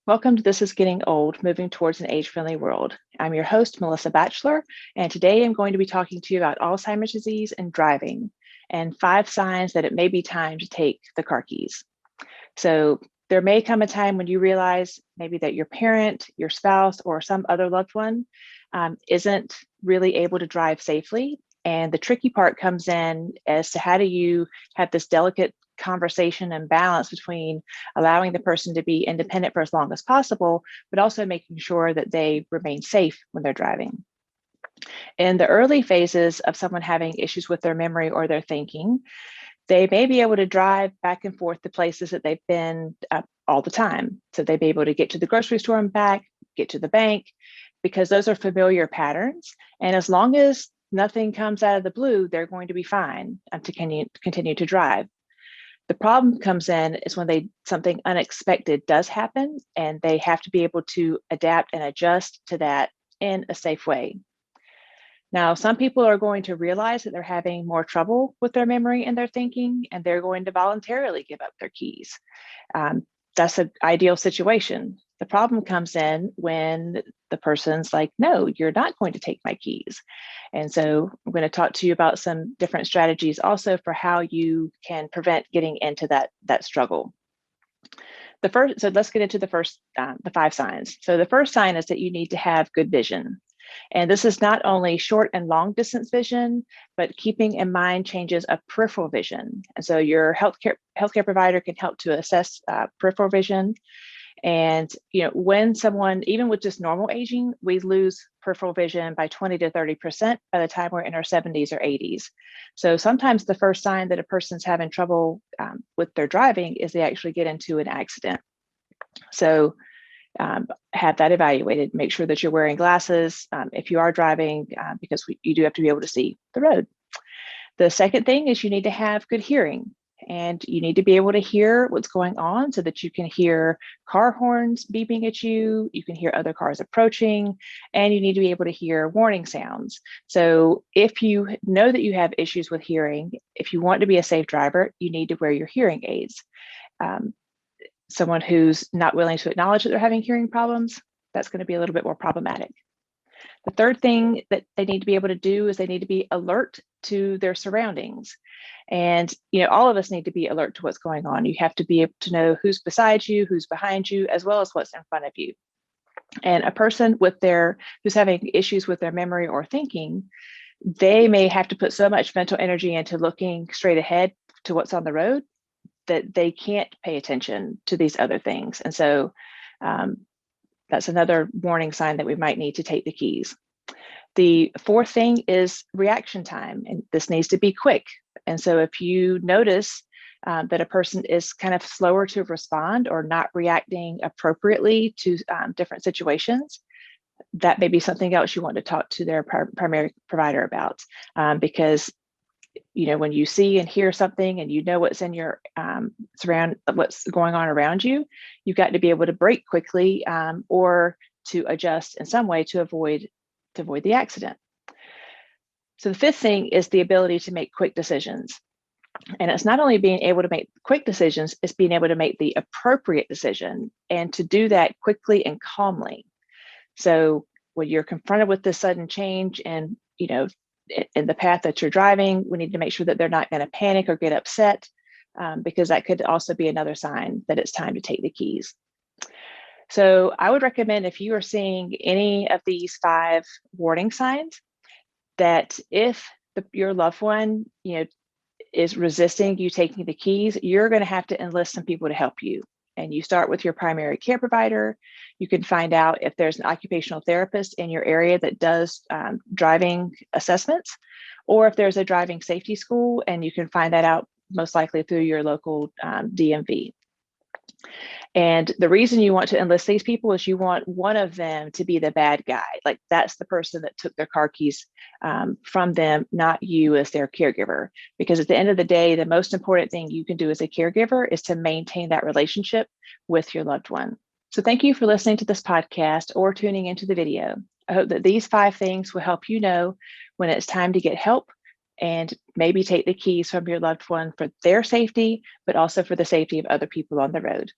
Welcome to This is Getting Old, Moving Towards an Age-Friendly World. I'm your host, Melissa Batchelor, and today I'm going to be talking to you about Alzheimer's disease and driving, and 5 signs that it may be time to take the car keys. So there may come a time when you realize maybe that your parent, your spouse, or some other loved one isn't really able to drive safely. And the tricky part comes in as to how do you have this delicate conversation and balance between allowing the person to be independent for as long as possible, but also making sure that they remain safe when they're driving. In the early phases of someone having issues with their memory or their thinking, they may be able to drive back and forth to places that they've been all the time. So they'd be able to get to the grocery store and back, get to the bank, because those are familiar patterns. And as long as nothing comes out of the blue, they're going to be fine to continue to drive. The problem comes in is when something unexpected does happen, and they have to be able to adapt and adjust to that in a safe way. Now, some people are going to realize that they're having more trouble with their memory and their thinking, and they're going to voluntarily give up their keys. That's an ideal situation. The problem comes in when the person's like, no, you're not going to take my keys. And so I'm going to talk to you about some different strategies also for how you can prevent getting into that struggle. So let's get into the 5 signs. So the first sign is that you need to have good vision. And this is not only short and long distance vision, but keeping in mind changes of peripheral vision. And so your healthcare provider can help to assess peripheral vision. And when someone, even with just normal aging, we lose peripheral vision by 20 to 30% by the time we're in our 70s or 80s. So sometimes the first sign that a person's having trouble with their driving is they actually get into an accident. So have that evaluated. Make sure that you're wearing glasses if you are driving, because you do have to be able to see the road. The second thing is you need to have good hearing, and you need to be able to hear what's going on so that you can hear car horns beeping at you, you can hear other cars approaching, and you need to be able to hear warning sounds. So if you know that you have issues with hearing, if you want to be a safe driver, you need to wear your hearing aids. Someone who's not willing to acknowledge that they're having hearing problems, that's going to be a little bit more problematic. The third thing that they need to be able to do is they need to be alert to their surroundings. And all of us need to be alert to what's going on. You have to be able to know who's beside you, who's behind you, as well as what's in front of you. And a person who's having issues with their memory or thinking, they may have to put so much mental energy into looking straight ahead to what's on the road that they can't pay attention to these other things. And so that's another warning sign that we might need to take the keys. The fourth thing is reaction time, and this needs to be quick. And so if you notice that a person is kind of slower to respond or not reacting appropriately to different situations, that may be something else you want to talk to their primary provider about, because when you see and hear something and what's in your what's going on around you, you've got to be able to brake quickly or to adjust in some way to avoid the accident. So the fifth thing is the ability to make quick decisions. And it's not only being able to make quick decisions, it's being able to make the appropriate decision and to do that quickly and calmly. So when you're confronted with this sudden change and in the path that you're driving, we need to make sure that they're not going to panic or get upset, because that could also be another sign that it's time to take the keys. So I would recommend, if you are seeing any of these 5 warning signs, that if your loved one is resisting you taking the keys, you're going to have to enlist some people to help you. And you start with your primary care provider. You can find out if there's an occupational therapist in your area that does driving assessments, or if there's a driving safety school, and you can find that out most likely through your local DMV. And the reason you want to enlist these people is you want one of them to be the bad guy. Like, that's the person that took their car keys from them, not you as their caregiver. Because at the end of the day, the most important thing you can do as a caregiver is to maintain that relationship with your loved one. So thank you for listening to this podcast or tuning into the video. I hope that these 5 things will help you know when it's time to get help and maybe take the keys from your loved one for their safety, but also for the safety of other people on the road.